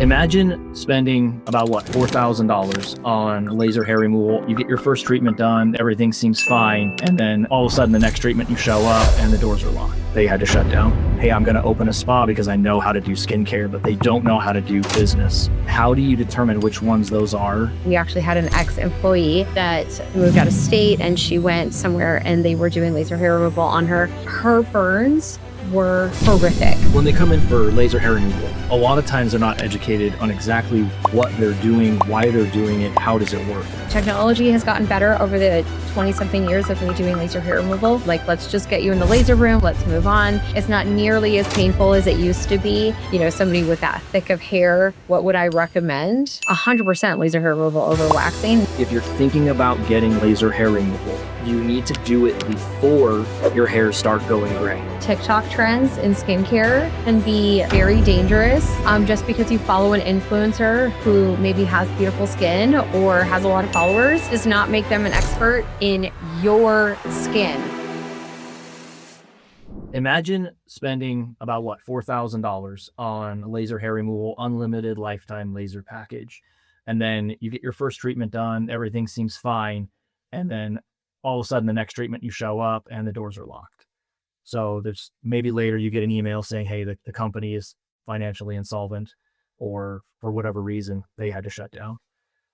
Imagine spending about $4,000 on laser hair removal. You get your first treatment done, everything seems fine, and then all of a sudden the next treatment you show up and the doors are locked. They had to shut down. Hey, I'm going to open a spa because I know how to do skincare, but they don't know how to do business. How do you determine which ones those are? We actually had an ex-employee that moved out of state, and she went somewhere and they were doing laser hair removal on her. Her burns were horrific. When they come in for laser hair removal, a lot of times they're not educated on exactly what they're doing, why they're doing it, how does it work. Technology has gotten better over the 20-something years of me doing laser hair removal. Like, let's just get you in the laser room, let's move on. It's not nearly as painful as it used to be. You know, somebody with that thick of hair, what would I recommend? 100% laser hair removal over waxing. If you're thinking about getting laser hair removal, you need to do it before your hairs start going gray. TikTok trends in skincare can be very dangerous. Just because you follow an influencer who maybe has beautiful skin or has a lot of followers does not make them an expert in your skin. Imagine spending about $4,000 on laser hair removal, unlimited lifetime laser package. And then you get your first treatment done, everything seems fine. And then all of a sudden the next treatment you show up and the doors are locked. So there's maybe later you get an email saying, hey, the company is financially insolvent, or for whatever reason, they had to shut down.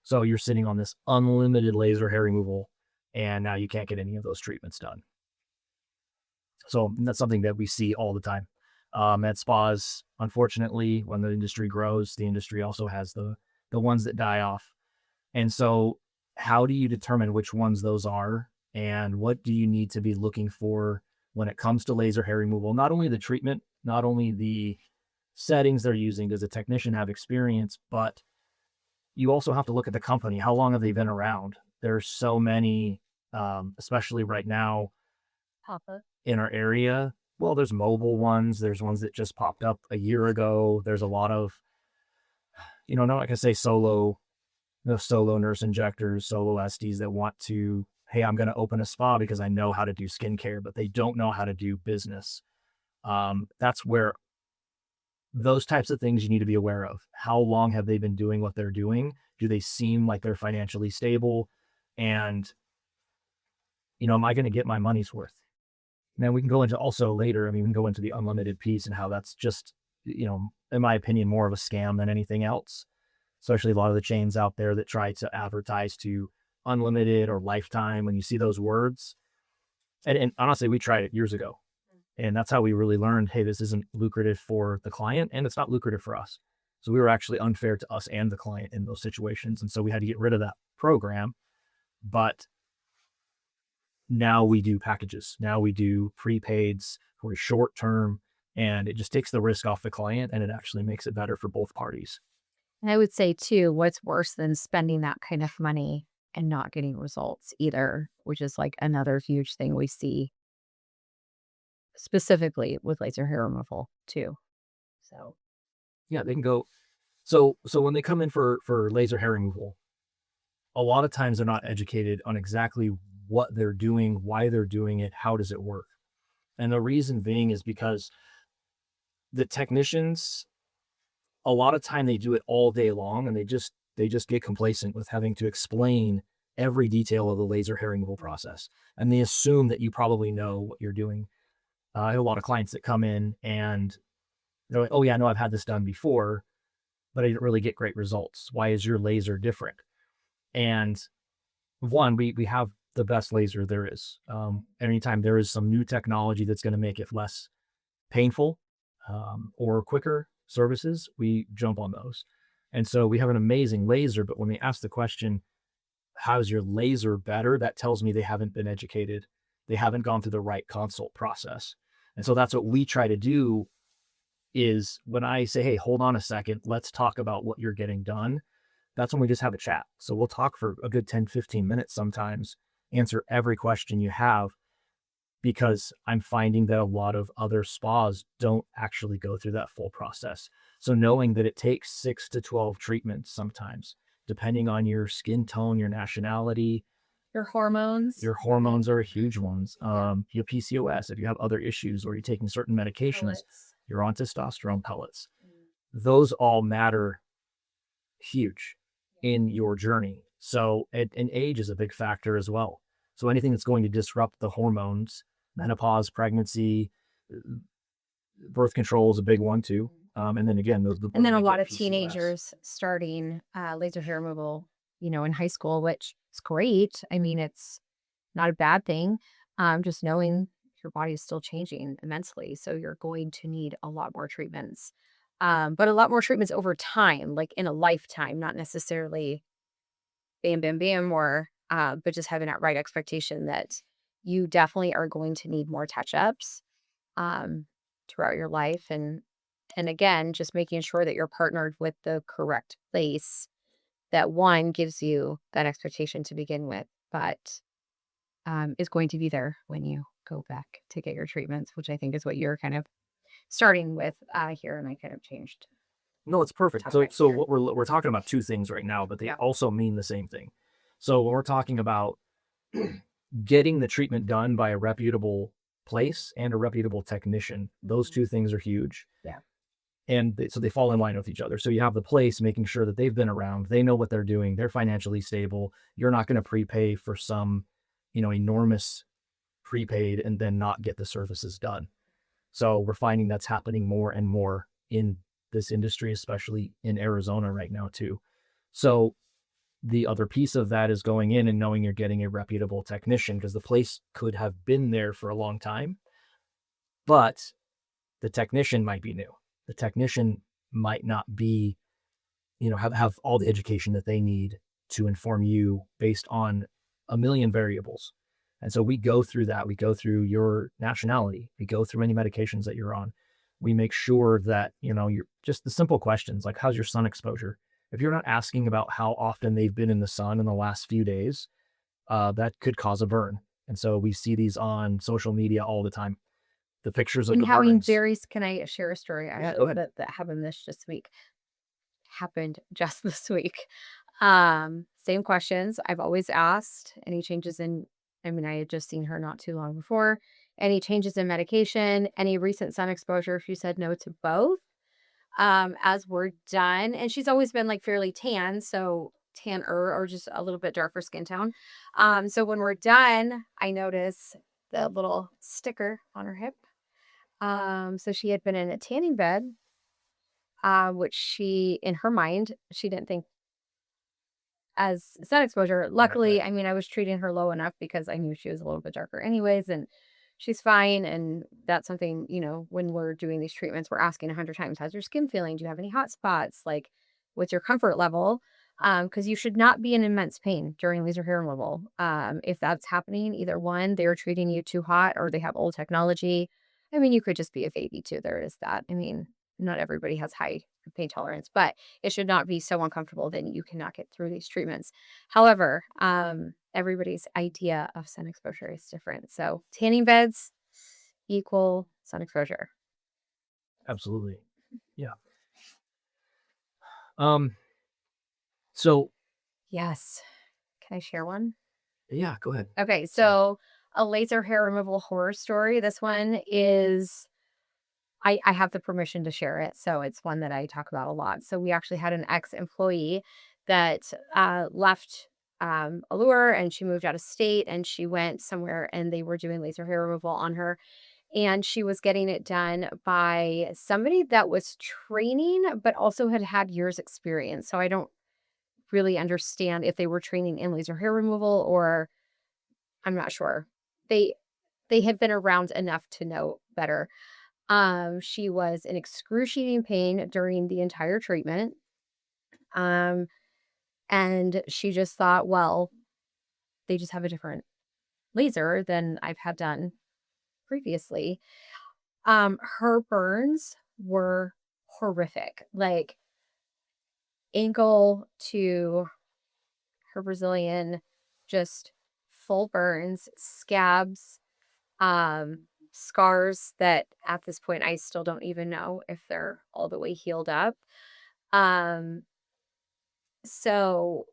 So you're sitting on this unlimited laser hair removal, and now you can't get any of those treatments done. So that's something that we see all the time. At spas, unfortunately, when the industry grows, the industry also has the ones that die off. And so how do you determine which ones those are, and what do you need to be looking for when it comes to laser hair removal? Not only the treatment, not only the settings they're using, does the technician have experience, but you also have to look at the company. How long have they been around? There's so many, especially right now in our area. Well, there's mobile ones. There's ones that just popped up a year ago. There's a lot of, not like I say, solo nurse injectors, solo SDs that want to, hey, I'm going to open a spa because I know how to do skincare, but they don't know how to do business. That's where those types of things you need to be aware of. How long have they been doing what they're doing? Do they seem like they're financially stable? And, am I going to get my money's worth? Now we can go into also later. We can go into the unlimited piece and how that's just, in my opinion, more of a scam than anything else. Especially a lot of the chains out there that try to advertise to unlimited or lifetime. When you see those words, and honestly, we tried it years ago. And that's how we really learned, hey, this isn't lucrative for the client and it's not lucrative for us. So we were actually unfair to us and the client in those situations. And so we had to get rid of that program. But now we do packages. Now we do prepaids for a short term, and it just takes the risk off the client, and it actually makes it better for both parties. And I would say too, what's worse than spending that kind of money and not getting results either, which is like another huge thing we see specifically with laser hair removal too. So yeah, they can go. So when they come in for laser hair removal, a lot of times they're not educated on exactly what they're doing, why they're doing it, how does it work. And the reason being is because the technicians, a lot of time they do it all day long, and they just get complacent with having to explain every detail of the laser hair removal process. And they assume that you probably know what you're doing. I have a lot of clients that come in and they're like, oh yeah, I know I've had this done before, but I didn't really get great results. Why is your laser different? And one, we have the best laser there is. Anytime there is some new technology that's going to make it less painful or quicker services, we jump on those. And so we have an amazing laser, but when they ask the question, how's your laser better? That tells me they haven't been educated. They haven't gone through the right consult process. And so that's what we try to do is when I say, hey, hold on a second, let's talk about what you're getting done. That's when we just have a chat. So we'll talk for a good 10, 15 minutes sometimes, answer every question you have, because I'm finding that a lot of other spas don't actually go through that full process. So knowing that it takes 6 to 12 treatments sometimes, depending on your skin tone, your nationality, your hormones. Your hormones are huge ones. Your PCOS, if you have other issues or you're taking certain medications, Pellets. you're on testosterone pellets. Those all matter huge in your journey. So, and age is a big factor as well. So anything that's going to disrupt the hormones, menopause, pregnancy, birth control is a big one too. And then again, the And then a women lot get of PCOS. teenagers starting laser hair removal, in high school, which is great. I mean, it's not a bad thing. Just knowing your body is still changing immensely. So you're going to need a lot more treatments. But a lot more treatments over time, like in a lifetime, not necessarily bam, bam, bam, or but just having that right expectation that you definitely are going to need more touch-ups um, throughout your life. And again, just making sure that you're partnered with the correct place that one gives you that expectation to begin with, but is going to be there when you go back to get your treatments, which I think is what you're kind of starting with here. And I kind of changed No, it's perfect. So, topic here. what we're talking about two things right now, but they Yeah. also mean the same thing. So when we're talking about getting the treatment done by a reputable place and a reputable technician, those two things are huge. Yeah. And so they fall in line with each other. So you have the place making sure that they've been around, they know what they're doing, they're financially stable. You're not going to prepay for some, enormous prepaid and then not get the services done. So we're finding that's happening more and more in this industry, especially in Arizona right now too. So the other piece of that is going in and knowing you're getting a reputable technician, because the place could have been there for a long time, but the technician might be new. The technician might not be, have all the education that they need to inform you based on a million variables. And so we go through that. We go through your nationality. We go through any medications that you're on. We make sure that, you're just the simple questions like, how's your sun exposure? If you're not asking about how often they've been in the sun in the last few days, that could cause a burn. And so we see these on social media all the time. The pictures of And the having burns. can I share a story Yeah, go ahead. that happened this week? Happened just this week. Same questions. I've always asked any changes in, I mean, I had just seen her not too long before. Any changes in medication, any recent sun exposure? She said no to both. As we're done, and she's always been like fairly tan, so tanner or just a little bit darker skin tone. So when we're done, I notice the little sticker on her hip. So she had been in a tanning bed, which she, in her mind, she didn't think as sun exposure. Luckily, Right. I mean, I was treating her low enough because I knew she was a little bit darker anyways, and she's fine. And that's something, when we're doing these treatments, we're asking 100 times, how's your skin feeling? Do you have any hot spots? Like, what's your comfort level? Because you should not be in immense pain during laser hair removal. If that's happening, either one, they're treating you too hot or they have old technology. I mean, you could just be a baby too. There is that. I mean, not everybody has high pain tolerance, but it should not be so uncomfortable that you cannot get through these treatments. However, everybody's idea of sun exposure is different. So tanning beds equal sun exposure. Absolutely. Yeah. Um, so Yes. Can I share one? yeah, go ahead. Okay, So so a laser hair removal horror story. This one is I have the permission to share it, so it's one that I talk about a lot. So we actually had an ex-employee that left Allure, and she moved out of state, and she went somewhere and they were doing laser hair removal on her, and she was getting it done by somebody that was training but also had had years experience. So I don't really understand if they were training in laser hair removal, or I'm not sure. They they had been around enough to know better. She was in excruciating pain during the entire treatment. Um, and she just thought, well, they just have a different laser than I've had done previously. Her burns were horrific, like ankle to her Brazilian, just full burns, scabs, scars that at this point I still don't even know if they're all the way healed up. Um, so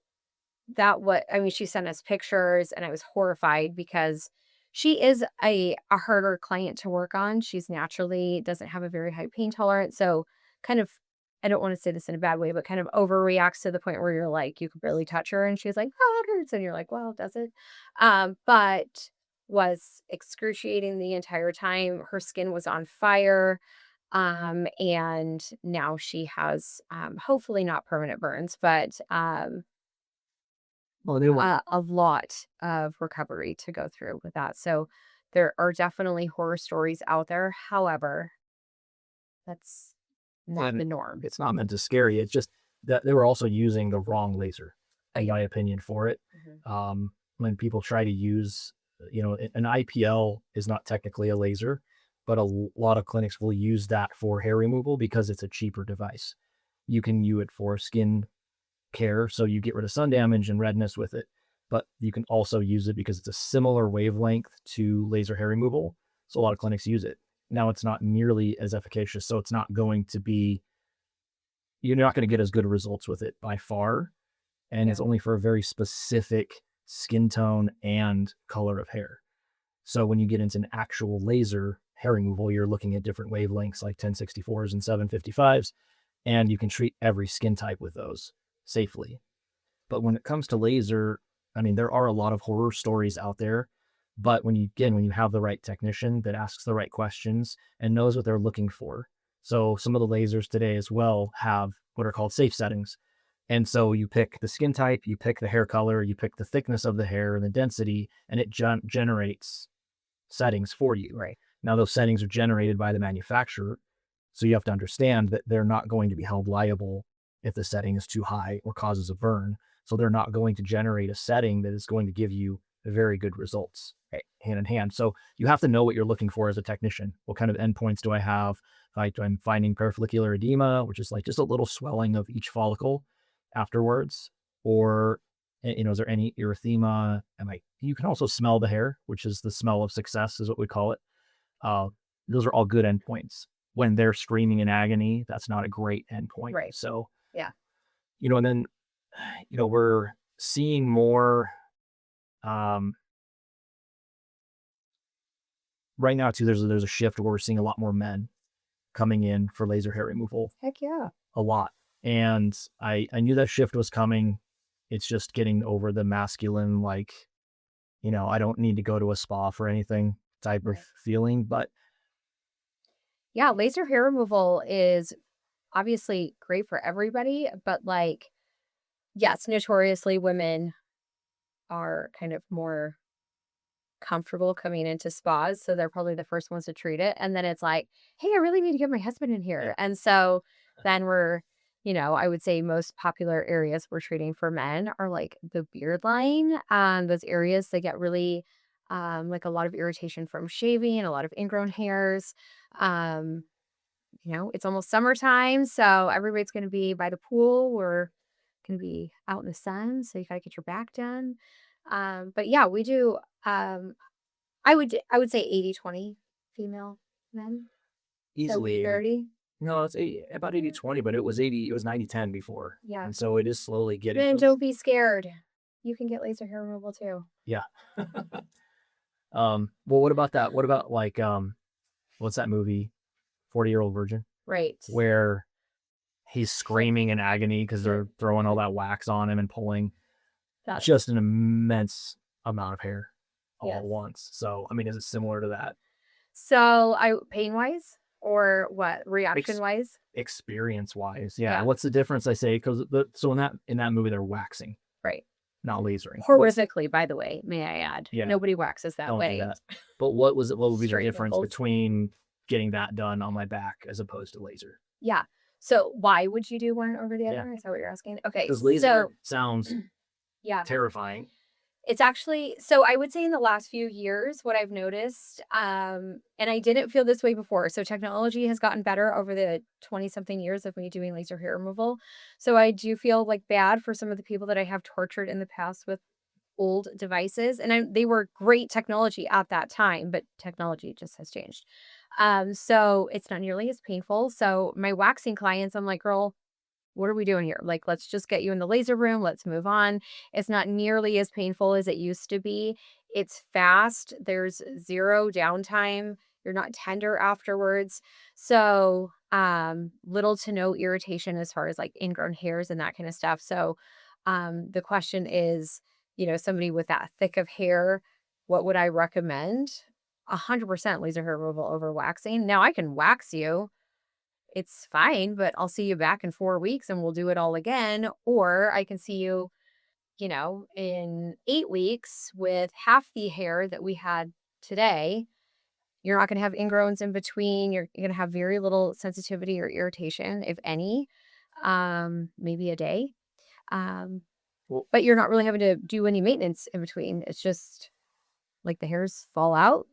that what I mean, she sent us pictures and I was horrified because she is a harder client to work on. She's naturally doesn't have a very high pain tolerance. So kind of I don't want to say this in a bad way, but kind of overreacts to the point where you're like, you could barely touch her. And she's like, oh, it hurts. And you're like, well, does it? But was excruciating the entire time. Her skin was on fire. And now she has, hopefully not permanent burns, but, Well, they want a lot of recovery to go through with that. So there are definitely horror stories out there. However, that's not and the norm. it's not meant to scare you. It's just that they were also using the wrong laser, in Yeah. my opinion, for it. Mhm. When people try to use, an IPL is not technically a laser, but lot of clinics will use that for hair removal because it's a cheaper device. You can use it for skin care, so you get rid of sun damage and redness with it. But you can also use it because it's a similar wavelength to laser hair removal. So a lot of clinics use it. Now it's not nearly as efficacious, so it's not going to be, you're not going to get as good results with it by far. And Yeah. it's only for a very specific skin tone and color of hair. So when you get into an actual laser hair removal, you're looking at different wavelengths like 1064s and 755s, and you can treat every skin type with those safely. But when it comes to laser, I mean, there are a lot of horror stories out there. But when you have the right technician that asks the right questions and knows what they're looking for. So some of the lasers today as well have what are called safe settings. And so you pick the skin type, you pick the hair color, you pick the thickness of the hair and the density, and it generates settings for you. Right. Now, those settings are generated by the manufacturer. So you have to understand that they're not going to be held liable if the setting is too high or causes a burn. So they're not going to generate a setting that is going to give you very good results hand in hand. So you have to know what you're looking for as a technician. What kind of endpoints do I have? I'm finding perifollicular edema, which is like just a little swelling of each follicle afterwards. Or, is there any erythema? You can also smell the hair, which is the smell of success is what we call it. Those are all good endpoints. When they're screaming in agony, that's not a great endpoint. Right. So, Yeah. and then, we're seeing more, right now too, there's a shift where we're seeing a lot more men coming in for laser hair removal, Heck yeah. a lot. And I knew that shift was coming. It's just getting over the masculine, like, I don't need to go to a spa for anything type of Right. feeling. But Yeah. Laser hair removal is obviously great for everybody, but like, yes, notoriously women are kind of more comfortable coming into spas, so they're probably the first ones to treat it, and then it's like, "Hey, I really need to get my husband in yeah, here," and so then we're I would say most popular areas we're treating for men are, like, the beard line, those areas that get really, like, a lot of irritation from shaving, a lot of ingrown hairs, um, it's almost summertime, so everybody's gonna be by the pool, we're gonna be out in the sun, so you gotta get your back done, but yeah, we do, I would say 80-20 female men, 70 easily. 30. No, it's about 80-20, but it was 90-10 before. Yeah. And so it is slowly getting Men, close. don't be scared. You can get laser hair removal too. Yeah. Well, what about that? What about like, what's that movie? 40-Year-Old Virgin, Right. where he's screaming in agony because they're throwing all that wax on him and pulling That's just an immense amount of hair all Yes. at once. So, I mean, is it similar to that So pain wise or what? Reaction wise? experience wise? Yeah. Yeah. What's the difference? I say, because so in that movie, they're waxing, Right. not lasering. Horrifically, by the way, may I add. Yeah. Nobody waxes that Don't way. do that. But what would be the Straight difference nipples. between getting that done on my back as opposed to laser? Yeah. So why would you do one over the other? Yeah. Is that what you're asking? Okay. Because laser sounds Yeah. terrifying. It's actually so I would say in the last few years, what I've noticed, and I didn't feel this way before. So technology has gotten better over the 20 something years of me doing laser hair removal. So I do feel like bad for some of the people that I have tortured in the past with old devices. And they were great technology at that time, but technology just has changed. So it's not nearly as painful. So my waxing clients, I'm like, girl, what are we doing here? Like, let's just get you in the laser room. Let's move on. It's not nearly as painful as it used to be. It's fast. There's zero downtime. You're not tender afterwards. So, little to no irritation as far as like ingrown hairs and that kind of stuff. So the question is, somebody with that thick of hair, what would I recommend? 100% laser hair removal over waxing. Now I can wax you. It's fine, but I'll see you back in 4 weeks and we'll do it all again. Or I can see you, in 8 weeks with half the hair that we had today. You're not going to have ingrowns in between. You're going to have very little sensitivity or irritation, if any, maybe a day. Well, But you're not really having to do any maintenance in between. It's just like the hairs fall out.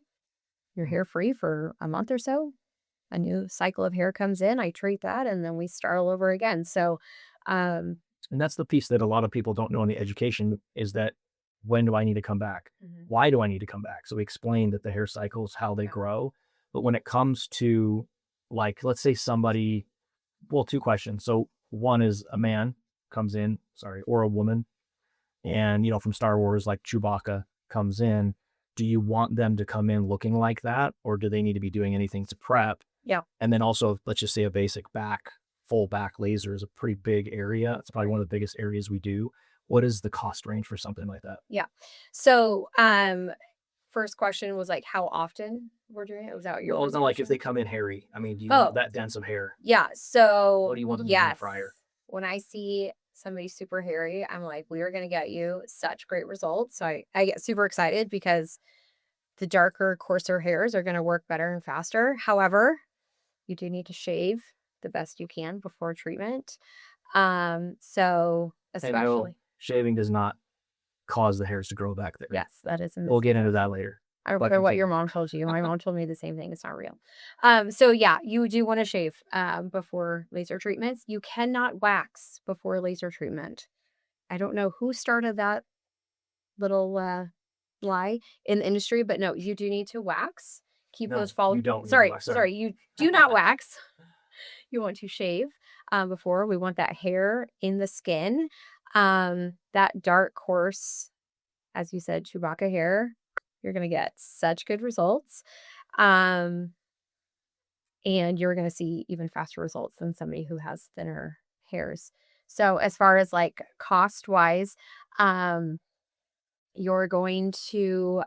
You're hair free for a month or so. A new cycle of hair comes in. I treat that, and then we start all over again. So, um, and that's the piece that a lot of people don't know in the education is that when do I need to come back? Mhm. Why do I need to come back? So we explain that the hair cycles, how they Yeah. grow. But when it comes to like, let's say somebody, well, two questions. So one is a man comes in, sorry, or a woman, and from Star Wars, like Chewbacca comes in. Do you want them to come in looking like that, or do they need to be doing anything to prep? Yeah. And then also, let's just say a basic full back laser is a pretty big area. It's probably one of the biggest areas we do. What is the cost range for something like that? Yeah. So, first question was like how often we're doing it? Was that your Well, it's first not like if question? they come in hairy. I mean, do you Oh, want that dense of hair? yeah. What So, do you want them to do in the yes. fryer? When I see somebody super hairy, I'm like, we are going to get you such great results. So I get super excited because the darker, coarser hairs are going to work better and faster. However, you do need to shave the best you can before treatment. So And no, especially, shaving does not cause the hairs to grow back there. yes, that is a We'll get myth. into that later. I don't But care what your continue. mom told you. My mom told me the same thing. It's not real. So yeah, you do want to shave before laser treatments. You cannot wax before laser treatment. I don't know who started that little lie in the industry, but no, you do need to wax. Keep No, those you follicles. don't need to Sorry, wax. Sorry. sorry, you do not wax. You want to shave before. We want that hair in the skin. That dark, coarse, as you said, Chewbacca hair. You're gonna get such good results. Um, and you're gonna see even faster results than somebody who has thinner hairs. So as far as like cost wise, um, you're going to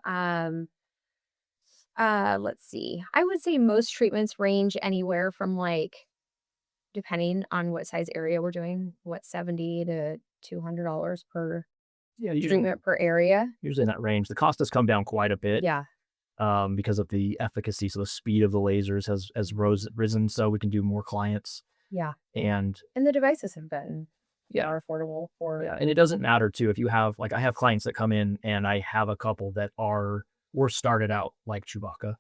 let's see. I would say most treatments range anywhere from like depending on what size area we're doing, what 70 to $200 per Yeah, treatment per area. usually in that range. The cost has come down quite a bit Yeah. because of the efficacy. So the speed of the lasers has risen, so we can do more clients. Yeah. And And the devices have been yeah, more affordable for yeah, and it doesn't matter too if you have like I have clients that come in, and I have a couple that were started out like Chewbacca,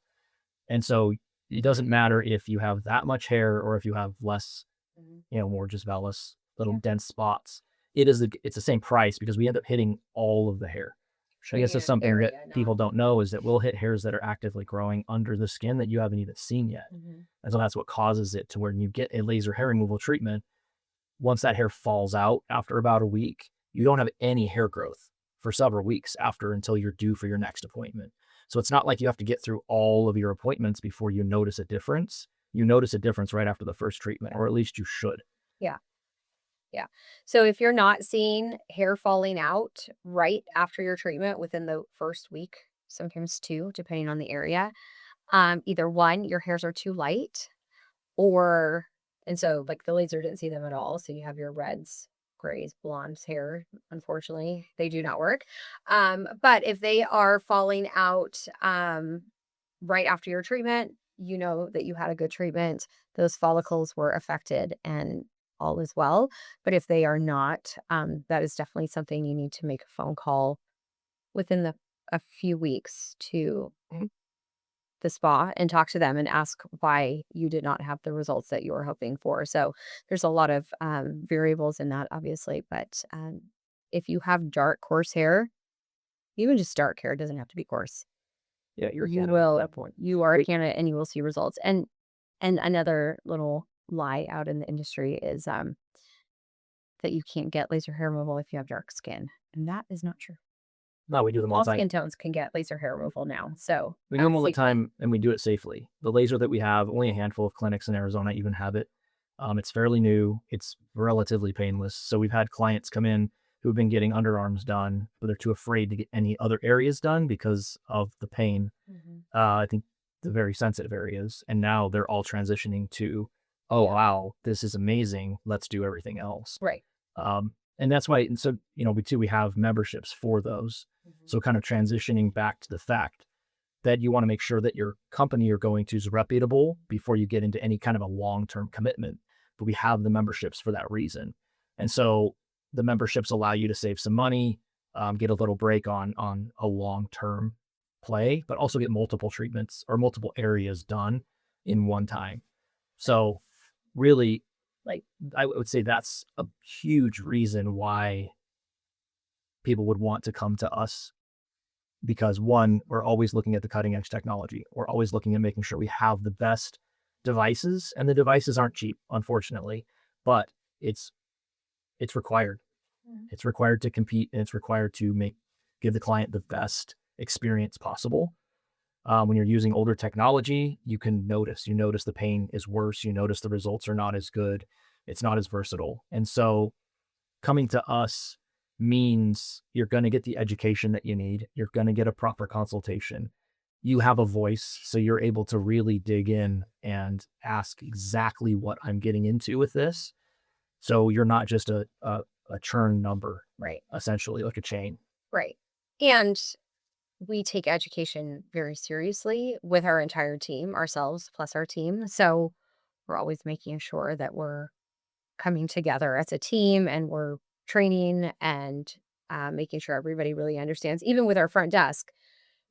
and so it doesn't matter if you have that much hair or if you have less, Mhm. more just vellus, little Yeah. dense spots. It's the same price because we end up hitting all of the hair. I guess that's treatment something that area, people not don't know is that we'll hit hairs that are actively growing under the skin that you haven't even seen yet. Mhm. And so that's what causes it to where you get a laser hair removal treatment. Once that hair falls out after about a week, you don't have any hair growth for several weeks after until you're due for your next appointment. So it's not like you have to get through all of your appointments before you notice a difference. You notice a difference right after the first treatment, or at least you should. Yeah. Yeah. So if you're not seeing hair falling out right after your treatment within the first week, sometimes two, depending on the area, either one, your hairs are too light, or and so like the laser didn't see them at all. So you have your reds, grays, blondes hair. Unfortunately, they do not work. But if they are falling out right after your treatment, you know that you had a good treatment. Those follicles were affected and all is well. But if they are not, that is definitely something you need to make a phone call within a few weeks to the spa and talk to them and ask why you did not have the results that you were hoping for. So there's a lot of variables in that, obviously. But if you have dark, coarse hair, even just dark hair, it doesn't have to be coarse. Yeah, you're a You candidate at will, that point. you are a Wait, candidate and you will see results. And another little lie out in the industry is that you can't get laser hair removal if you have dark skin. And that is not true. No, we do them all All the time. skin tones can get laser hair removal now. So We do them all the safely. time, and we do it safely. The laser that we have, only a handful of clinics in Arizona even have it. It's fairly new. It's relatively painless. So we've had clients come in who've been getting underarms done, but they're too afraid to get any other areas done because of the pain. Mhm. I think the very sensitive areas. And now they're all transitioning to, oh, Yeah. wow, this is amazing. Let's do everything else. Right. And that's why, and so, we have memberships for those. Mhm. So kind of transitioning back to the fact that you want to make sure that your company you're going to is reputable before you get into any kind of a long-term commitment. But we have the memberships for that reason. And so the memberships allow you to save some money, get a little break on a long-term play, but also get multiple treatments or multiple areas done in one time. So really, like, I would say that's a huge reason why people would want to come to us, because one, we're always looking at the cutting edge technology. We're always looking at making sure we have the best devices, and the devices aren't cheap, unfortunately, but it's it's required. Mhm. It's required to compete, and it's required to give the client the best experience possible. When you're using older technology, you notice the pain is worse. You notice the results are not as good. It's not as versatile. And so coming to us means you're going to get the education that you need. You're going to get a proper consultation. You have a voice, so you're able to really dig in and ask exactly what I'm getting into with this. So you're not just a churn number, Right. essentially, like a chain. Right. And we take education very seriously with our entire team, ourselves plus our team. So we're always making sure that we're coming together as a team and we're training and making sure everybody really understands, even with our front desk,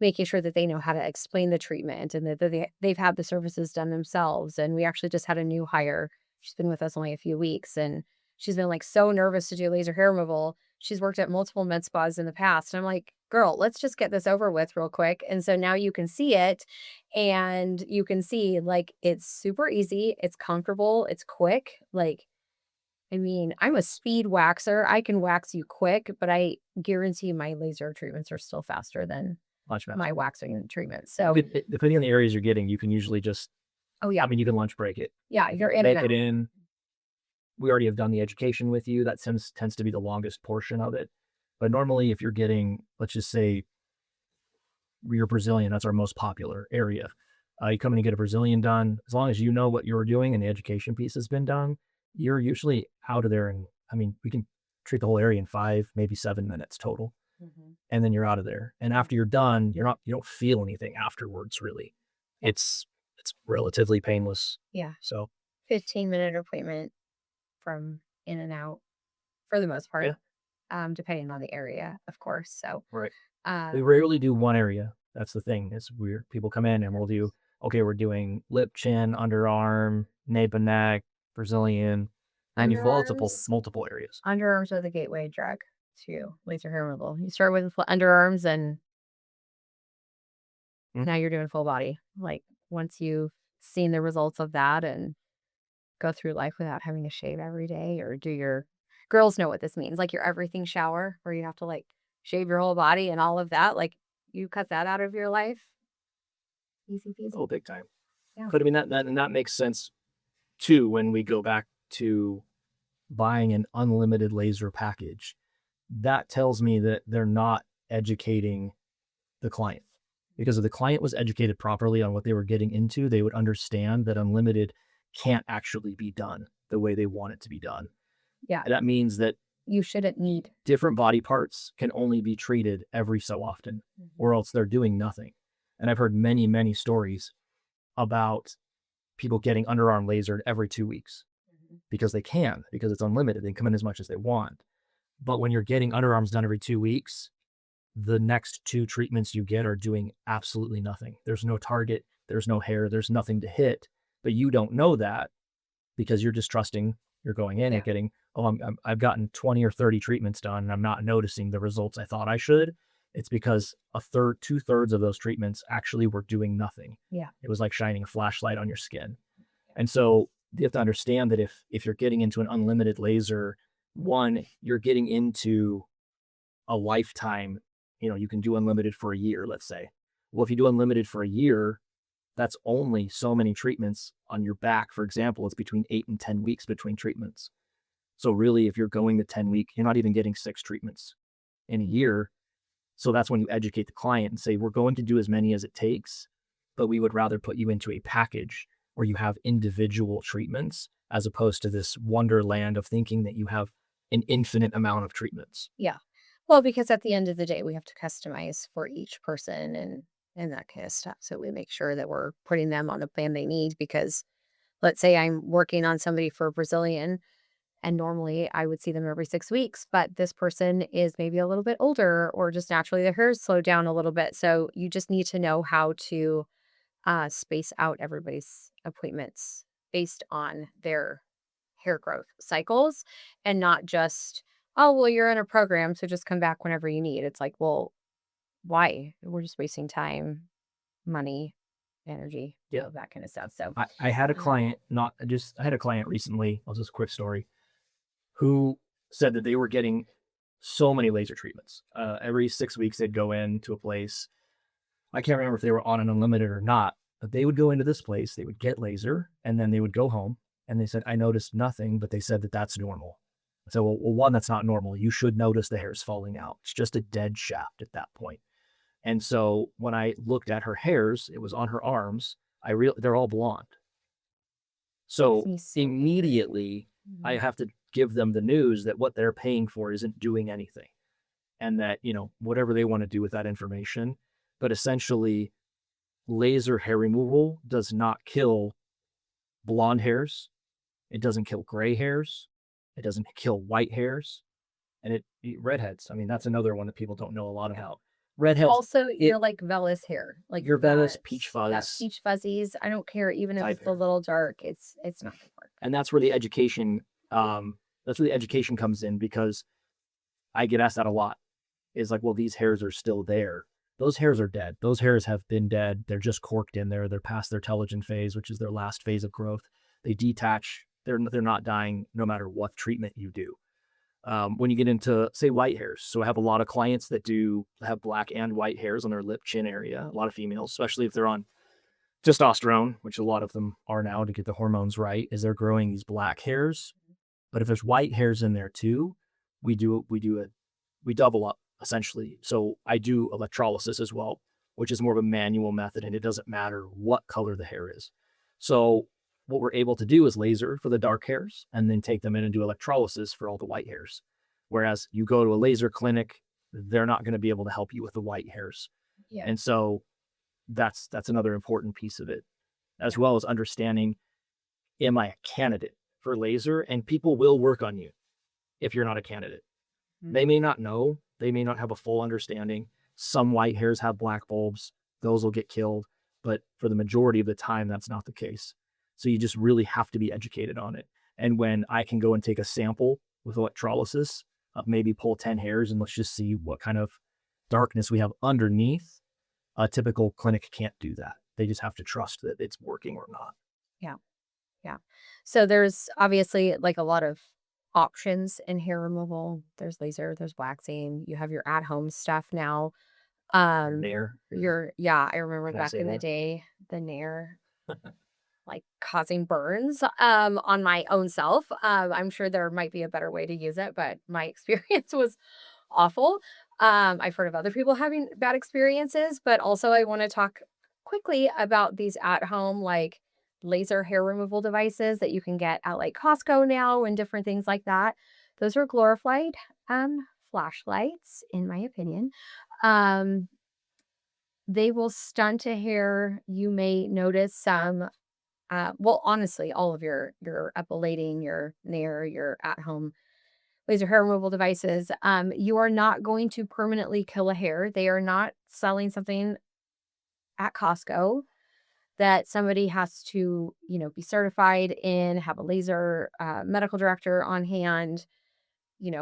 making sure that they know how to explain the treatment and that they've had the services done themselves. And we actually just had a new hire. She's been with us only a few weeks and she's been like so nervous to do laser hair removal. She's worked at multiple med spas in the past. And I'm like, girl, let's just get this over with real quick. And so now you can see it and you can see like it's super easy, it's comfortable, it's quick. Like, I mean, I'm a speed waxer. I can wax you quick, but I guarantee my laser treatments are still faster than Much better. my waxing treatment. So, Depending on the areas you're getting, you can usually just, oh yeah, you can lunch break it. yeah, you're in and Make it out. in. We already have done the education with you. That tends to be the longest portion of it. But normally, if you're getting, let's just say, you're Brazilian, that's our most popular area. You come in and get a Brazilian done. As long as you know what you're doing and the education piece has been done, you're usually out of there. And we can treat the whole area in 5, maybe 7 minutes total. Mhm. And then you're out of there. And after you're done, you don't feel anything afterwards, really. It's relatively painless. Yeah, So 15-minute appointment from in and out for the most part, yeah, depending on the area, of course. So, right. We um, rarely do one area. That's the thing. Is we're people come in and we'll do, okay, we're doing lip, chin, underarm, nape and neck, Brazilian, and you underarms, multiple areas. underarms are the gateway drug to laser hair removal. You start with underarms and Mm. now you're doing full body. Like once you've seen the results of that and go through life without having to shave every day or do your girls know what this means, like your everything shower where you have to like shave your whole body and all of that. Like you cut that out of your life. Easy Oh, peasy. big time. Yeah. But that makes sense too when we go back to buying an unlimited laser package. That tells me that they're not educating the client. Because if the client was educated properly on what they were getting into, they would understand that unlimited can't actually be done the way they want it to be done. Yeah. That means that You shouldn't need. different body parts can only be treated every so often, or else they're doing nothing. And I've heard many, many stories about people getting underarm lasered every 2 weeks because because it's unlimited. They can come in as much as they want. But when you're getting underarms done every 2 weeks, the next 2 treatments you get are doing absolutely nothing. There's no target, there's no hair, there's nothing to hit. But you don't know that because you're just trusting. You're going in and Yeah. getting, oh, I've gotten 20 or 30 treatments done and I'm not noticing the results I thought I should. It's because 2/3 of those treatments actually were doing nothing. Yeah. It was like shining a flashlight on your skin. And so you have to understand that if you're getting into an unlimited laser, one, you're getting into a lifetime you can do unlimited for a year, let's say. Well, if you do unlimited for a year, that's only so many treatments on your back. For example, it's between 8 and 10 weeks between treatments. So really, if you're going the 10-week, you're not even getting 6 treatments in a year. So that's when you educate the client and say, we're going to do as many as it takes, but we would rather put you into a package where you have individual treatments as opposed to this wonderland of thinking that you have an infinite amount of treatments. Yeah. Well, because at the end of the day, we have to customize for each person and that kind of stuff. So we make sure that we're putting them on a plan they need because let's say I'm working on somebody for a Brazilian and normally I would see them every 6 weeks, but this person is maybe a little bit older or just naturally their hair's slowed down a little bit. So you just need to know how to space out everybody's appointments based on their hair growth cycles and not just, oh, well, you're in a program, so just come back whenever you need. It's like, well, why? We're just wasting time, money, energy, Yeah. all of that kind of stuff. So, I had a uh, client, I had a client recently, I'll just a quick story, who said that they were getting so many laser treatments. Every 6 weeks, they'd go into a place. I can't remember if they were on an unlimited or not, but they would go into this place, they would get laser, and then they would go home. And they said, I noticed nothing, but they said that that's normal. I said, well, one, that's not normal. You should notice the hairs falling out. It's just a dead shaft at that point. And so when I looked at her hairs, it was on her arms. They're all blonde. So makes me so immediately I Mhm. have to give them the news that what they're paying for isn't doing anything. And that, whatever they want to do with that information. But essentially, laser hair removal does not kill blonde hairs. It doesn't kill gray hairs. It doesn't kill white hairs. And redheads. I mean, that's another one that people don't know a lot Yeah. about. Redheads, Also, you're like Vella's hair, like your Venice peach that fuzz peach fuzzies. I don't care, even if type it's a hair. little dark. It's not gonna work. And that's where the education comes in, because I get asked that a lot. Is like, well, these hairs are still there. Those hairs are dead. Those hairs have been dead. They're just corked in there. They're past their telogen phase, which is their last phase of growth. They detach. They're not dying no matter what treatment you do. When you get into, say, white hairs, so I have a lot of clients that have black and white hairs on their lip chin area. A lot of females, especially if they're on testosterone, which a lot of them are now to get the hormones right, is they're growing these black hairs. But if there's white hairs in there too, we double up essentially. So I do electrolysis as well, which is more of a manual method, and it doesn't matter what color the hair is. So what we're able to do is laser for the dark hairs and then take them in and do electrolysis for all the white hairs. Whereas you go to a laser clinic, they're not going to be able to help you with the white hairs. Yeah. And so that's another important piece of it, as well as understanding, am I a candidate for laser? And people will work on you if you're not a candidate. They may not know, they may not have a full understanding. Some white hairs have black bulbs, those will get killed. But for the majority of the time, that's not the case. So you just really have to be educated on it. And when I can go and take a sample with electrolysis, maybe pull 10 hairs and let's just see what kind of darkness we have underneath, a typical clinic can't do that. They just have to trust that it's working or not. Yeah. Yeah. So there's obviously like a lot of options in hair removal. There's laser, there's waxing, you have your at-home stuff now. Um Nair, yeah, I remember can I back say in the that? day, the Nair like causing burns on my own self. I'm sure there might be a better way to use it, but my experience was awful. I've heard of other people having bad experiences, but also I want to talk quickly about these at home, like laser hair removal devices that you can get at like Costco now and different things like that. Those are glorified flashlights, in my opinion. Um, they will stunt a hair. You may notice some well, honestly, all of your epilating, your Nair, your at home laser hair removal devices, you are not going to permanently kill a hair. They are not selling something at Costco that somebody has to, be certified in, have a laser medical director on hand,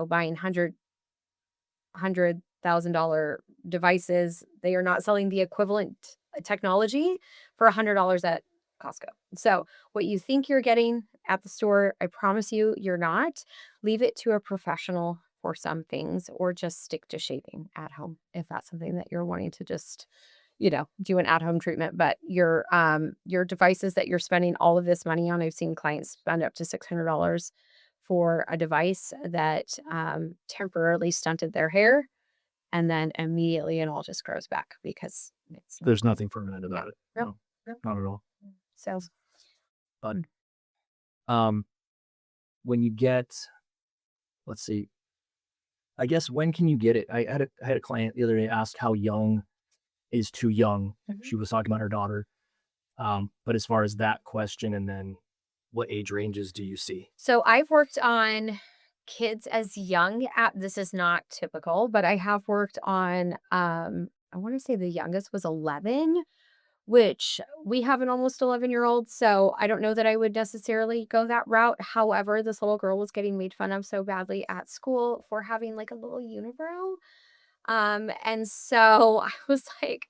buying $100,000 devices. They are not selling the equivalent technology for $100 at Costco. So, what you think you're getting at the store, I promise you, you're not. Leave it to a professional for some things, or just stick to shaving at home if that's something that you're wanting to just, do an at-home treatment. But your devices that you're spending all of this money on, I've seen clients spend up to $600 for a device that temporarily stunted their hair, and then immediately it all just grows back because it's There's nothing permanent about it. Yep. No, Yep. not at all. So But when you get, let's see, I guess when can you get it? I had a client the other day ask how young is too young. She was talking about her daughter. But as far as that question, and then what age ranges do you see? So I've worked on kids as young at this is not typical, but I have worked on I want to say the youngest was 11, which we have an almost 11-year-old, so I don't know that I would necessarily go that route. However, this little girl was getting made fun of so badly at school for having like a little unibrow. And so I was like,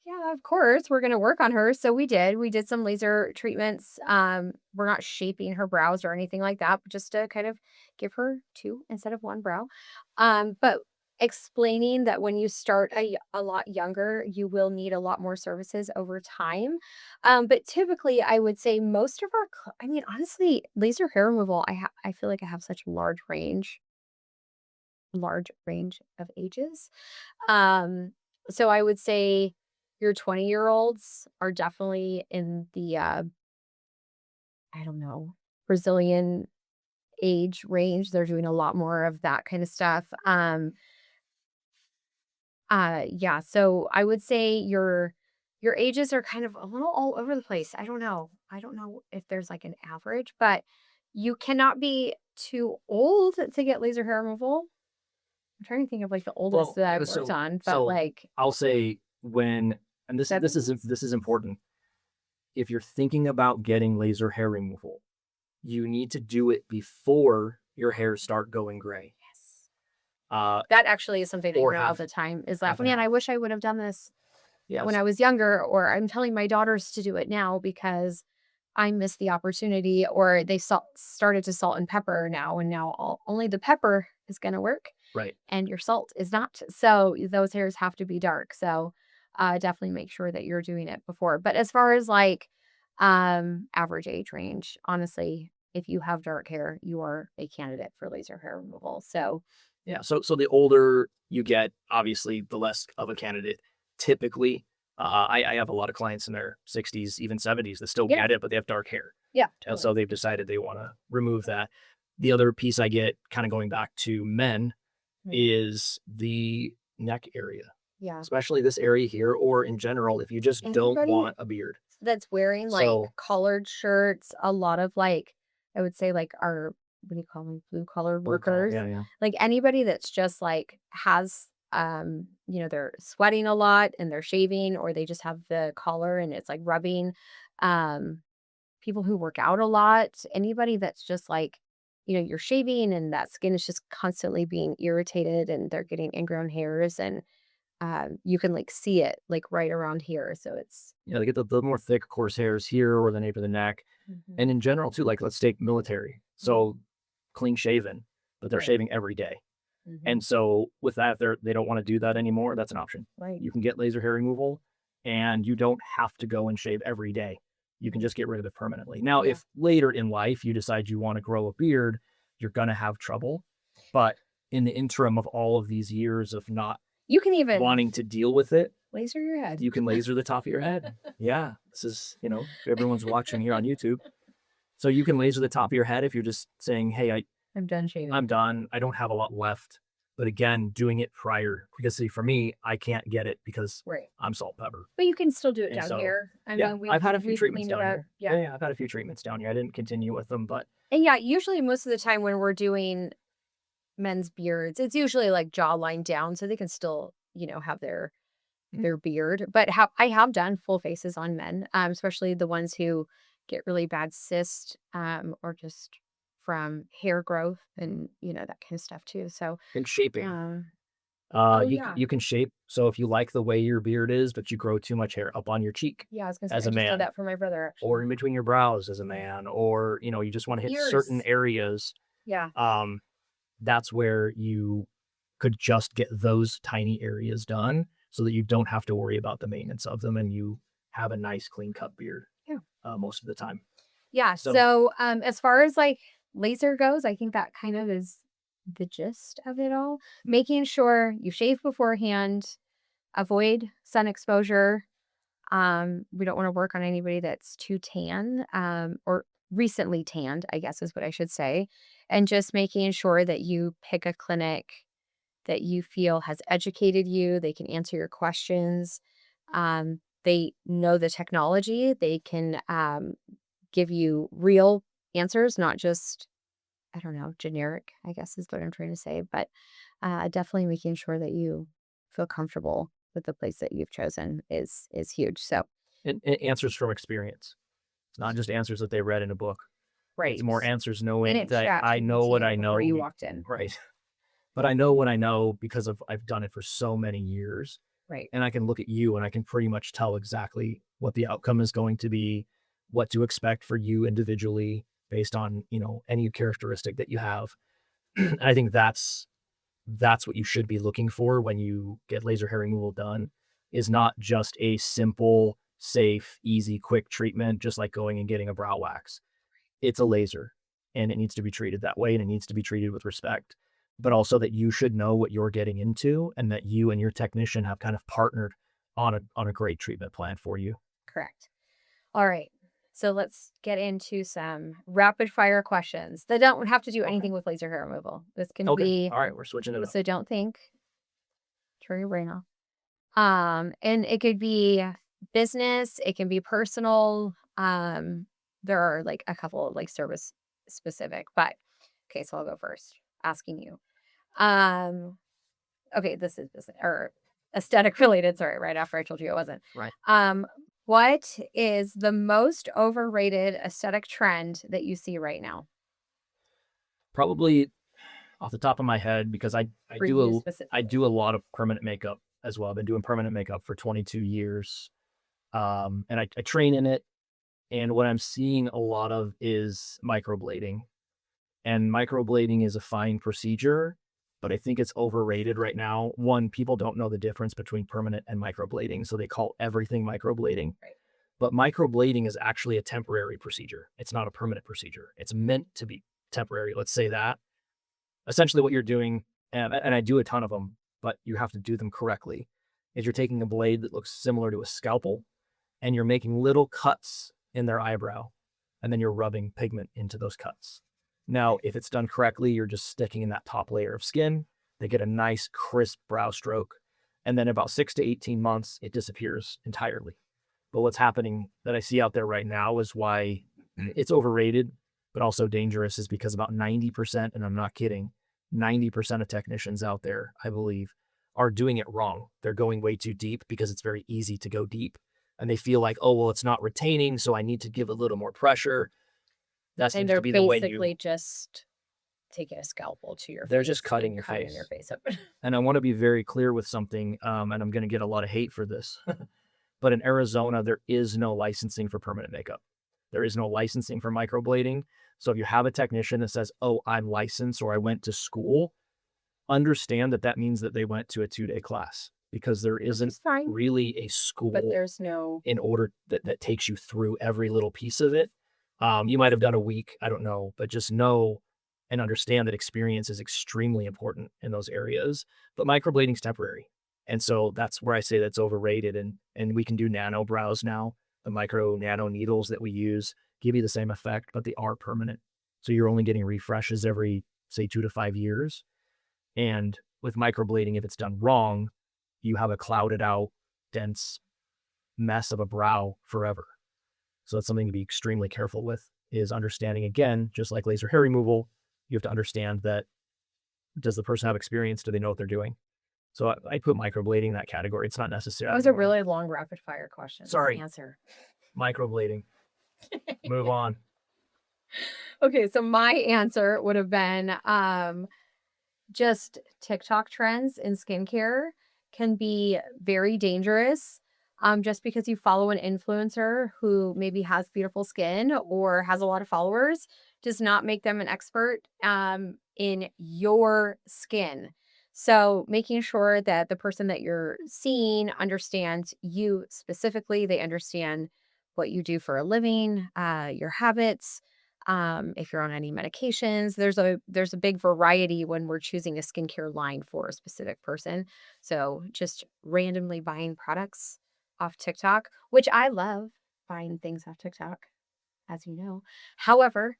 yeah, of course, we're gonna work on her. So we did. We did some laser treatments. We're not shaping her brows or anything like that, but just to kind of give her two instead of one brow. But explaining that when you start a lot younger, you will need a lot more services over time. But typically, I would say most of I mean, honestly, laser hair removal, I feel like I have such large range of ages. So I would say your 20-year-olds are definitely in the I don't know, Brazilian age range. They're doing a lot more of that kind of stuff. Yeah, so I would say your ages are kind of a little all over the place. I don't know. I don't know if there's like an average, but you cannot be too old to get laser hair removal. I'm trying to think of like the oldest that I've worked on, but like I'll say when, and this is important. If you're thinking about getting laser hair removal, you need to do it before your hairs start going gray. yes, that actually is something I or hear all half- the time. Is that half and man? half. I wish I would have done this Yes. when I was younger, or I'm telling my daughters to do it now because I missed the opportunity, or they started to salt and pepper now, and now only the pepper is going to work. Right. And your salt is not. So those hairs have to be dark. So definitely make sure that you're doing it before. But as far as like average age range, honestly, if you have dark hair, you are a candidate for laser hair removal. So Yeah. So the older you get, obviously, the less of a candidate. Typically, I have a lot of clients in their 60s, even 70s that still Yeah. get it, but they have dark hair. yeah, And so they've decided they want to remove that. The other piece I get, kind of going back to men, is the neck area, yeah. especially this area here, or in general, if you just don't Anybody want a beard. that's wearing like So- collared shirts, a lot of like, I would say like our, what do you call them? Blue collar workers. Yeah, yeah. Like anybody that's just like has, they're sweating a lot and they're shaving, or they just have the collar and it's like rubbing. People who work out a lot, anybody that's just like, you're shaving and that skin is just constantly being irritated and they're getting ingrown hairs, and you can like see it like right around here. So it's Yeah, they get the more thick, coarse hairs here or the nape of the neck. And in general, too, like let's take military. So clean shaven, but they're Right. shaving every day. And so with that, they don't want to do that anymore. That's an option. right. You can get laser hair removal and you don't have to go and shave every day. You can just get rid of it permanently. Now, Yeah. if later in life you decide you want to grow a beard, you're going to have trouble. But in the interim of all of these years of not You can even wanting to deal with it, laser your head. you can laser the top of your head. Yeah. This is, if everyone's watching here on YouTube. So you can laser the top of your head if you're just saying, hey, I'm done shaving. I'm done. I don't have a lot left. But again, doing it prior, because see, for me, I can't get it because right. I'm salt pepper. But you can still do it And down so, here. I yeah, mean, I've had a few we've treatments cleaned down it here. up. Yeah. Yeah, I've had a few treatments down here. I didn't continue with them, but And yeah, usually most of the time when we're doing men's beards, it's usually like jawline down, so they can still, have their beard. But I have done full faces on men, especially the ones who get really bad cyst, or just from hair growth and that kind of stuff too. So in shaping, yeah. you can shape. So if you like the way your beard is, but you grow too much hair up on your cheek Yeah, I was gonna say as I a just did man, that for my brother actually. or in between your brows as a man, or you just want to hit certain Ears. areas. Yeah. that's where you could just get those tiny areas done so that you don't have to worry about the maintenance of them and you have a nice clean cut beard Yeah. most of the time. Yeah. So So, as far as like laser goes, I think that kind of is the gist of it all. Making sure you shave beforehand, avoid sun exposure. We don't want to work on anybody that's too tan, or recently tanned, I guess is what I should say. And just making sure that you pick a clinic that you feel has educated you, they can answer your questions. They know the technology, they can give you real answers, not just, I don't know, generic, I guess is what I'm trying to say. But definitely making sure that you feel comfortable with the place that you've chosen is huge. So, it answers from experience. It's not just answers that they read in a book. It's right. more answers And knowing it that chat I know what I before know. you walked in. Right. But I know what I know because I've done it for so many years. Right. And I can look at you and I can pretty much tell exactly what the outcome is going to be, what to expect for you individually based on, any characteristic that you have. And I think that's what you should be looking for when you get laser hair removal done, is not just a simple, safe, easy, quick treatment, just like going and getting a brow wax. It's a laser and it needs to be treated that way and it needs to be treated with respect, but also that you should know what you're getting into and that you and your technician have kind of partnered on a great treatment plan for you. Correct. All right. So let's get into some rapid fire questions that don't have to do Okay. anything with laser hair removal. This can Okay. be, All right. We're switching it up. so don't think, turn your brain off. And it could be business, it can be personal. There are like a couple of like service specific, but okay, so I'll go first, asking you. Um, okay, this is business or aesthetic related. Sorry, right after I told you it wasn't. Right. What is the most overrated aesthetic trend that you see right now? Probably off the top of my head, because For you I specifically. do a lot of permanent makeup as well. I've been doing permanent makeup for 22 years. And I train in it. And what I'm seeing a lot of is microblading. And microblading is a fine procedure, but I think it's overrated right now. One, people don't know the difference between permanent and microblading, so they call everything microblading. Right. But microblading is actually a temporary procedure. It's not a permanent procedure. It's meant to be temporary. Let's say that. Essentially, what you're doing, and I do a ton of them, but you have to do them correctly, is you're taking a blade that looks similar to a scalpel and you're making little cuts in their eyebrow, and then you're rubbing pigment into those cuts. Now, if it's done correctly, you're just sticking in that top layer of skin. They get a nice, crisp brow stroke. And then about 6 to 18 months, it disappears entirely. But what's happening that I see out there right now is why it's overrated, but also dangerous, is because about 90%, and I'm not kidding, 90% of technicians out there, I believe, are doing it wrong. They're going way too deep because it's very easy to go deep. And they feel like, oh, well, it's not retaining, so I need to give a little more pressure. That And seems they're to be the way basically you... just taking a scalpel to your They're face just cutting and your cutting face. your face open. And I want to be very clear with something, and I'm going to get a lot of hate for this. But in Arizona, there is no licensing for permanent makeup. There is no licensing for microblading. So if you have a technician that says, oh, I'm licensed or I went to school, understand that that means that they went to a 2-day class, because there isn't It's fine, really a school but there's no. in order that takes you through every little piece of it. You might have done a week, I don't know, but just know and understand that experience is extremely important in those areas. But microblading is temporary. And so that's where I say that's overrated. And we can do nano brows now. The micro nano needles that we use give you the same effect, but they are permanent. So you're only getting refreshes every, say, 2 to 5 years. And with microblading, if it's done wrong, you have a clouded out, dense mess of a brow forever. So that's something to be extremely careful with, is understanding, again, just like laser hair removal, you have to understand that, does the person have experience? Do they know what they're doing? So I put microblading in that category. It's not necessary. That was a really long rapid fire question. Sorry. Answer. Microblading. Move on. Okay, so my answer would have been just TikTok trends in skincare can be very dangerous. Just because you follow an influencer who maybe has beautiful skin or has a lot of followers does not make them an expert in your skin. So making sure that the person that you're seeing understands you specifically, they understand what you do for a living, your habits, if you're on any medications. There's a big variety when we're choosing a skincare line for a specific person. So just randomly buying products off TikTok, which I love buying things off TikTok, as you know. However,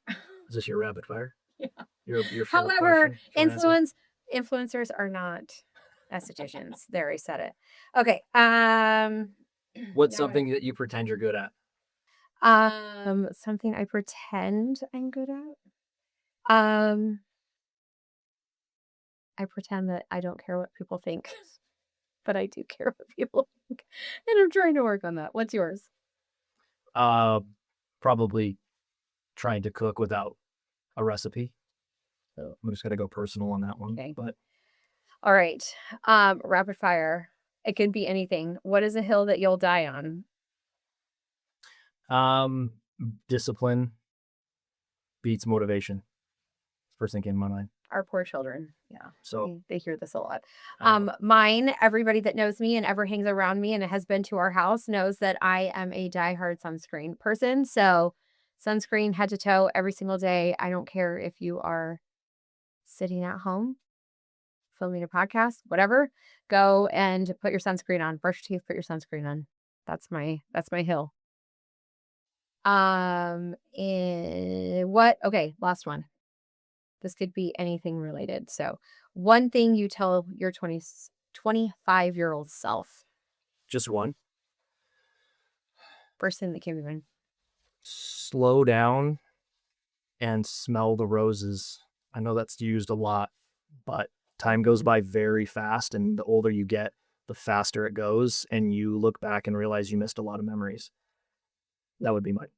Is this your rapid fire? yeah. Your favorite However, question? Short answer? influencers are not estheticians. There, I said it. Okay. What's Now something that you pretend you're good at? something I pretend I'm good at. I pretend that I don't care what people think, but I do care what people think, and I'm trying to work on that. What's yours? Probably trying to cook without a recipe. So I'm just gonna go personal on that one. Okay. But All right. Rapid fire. It could be anything. What is a hill that you'll die on? discipline beats motivation. First thing came to my mind. Our poor children. Yeah. So They hear this a lot. uh, Mine, everybody that knows me and ever hangs around me and has been to our house knows that I am a diehard sunscreen person. So sunscreen head to toe every single day. I don't care if you are sitting at home, filming a podcast, whatever. Go and put your sunscreen on. Brush your teeth, put your sunscreen on. That's my hill. Okay, last one. This could be anything related. So, one thing you tell your 25-year-old self. just one. First thing that came to mind. Slow down and smell the roses. I know that's used a lot, but time goes by very fast, and the older you get, the faster it goes, and you look back and realize you missed a lot of memories. That would be mine.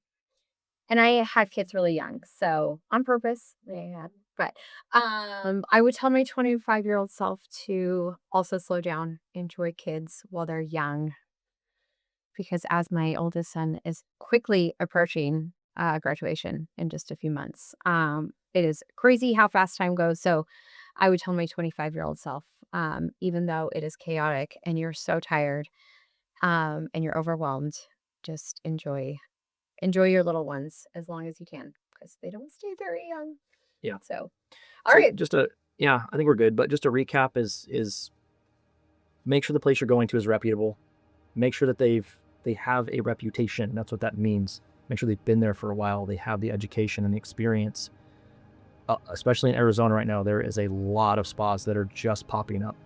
And I had kids really young, so on purpose. But I would tell my 25-year-old self to also slow down, enjoy kids while they're young. Because as my oldest son is quickly approaching graduation in just a few months, it is crazy how fast time goes. So I would tell my 25-year-old self, even though it is chaotic and you're so tired and you're overwhelmed, just enjoy your little ones as long as you can because they don't stay very young. Yeah. So, all right. I think we're good. But just a recap is make sure the place you're going to is reputable. Make sure that they have a reputation. That's what that means. Make sure they've been there for a while. They have the education and the experience. Especially in Arizona right now, there is a lot of spas that are just popping up.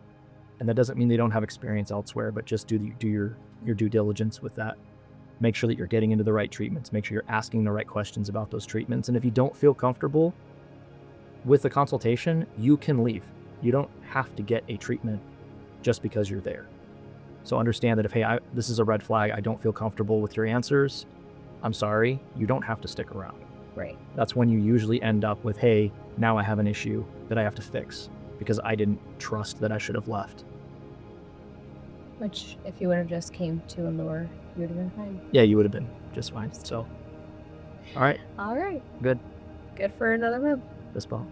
And that doesn't mean they don't have experience elsewhere, but just do your due diligence with that. Make sure that you're getting into the right treatments. Make sure you're asking the right questions about those treatments. And if you don't feel comfortable with the consultation, you can leave. You don't have to get a treatment just because you're there. So understand that if, this is a red flag, I don't feel comfortable with your answers, I'm sorry, you don't have to stick around. Right. That's when you usually end up with, hey, now I have an issue that I have to fix because I didn't trust that I should have left. Which, if you would have just came to a lure, you would have been fine. Yeah, you would have been just fine. So, all right. All right. Good. Good for another move. Fist bump.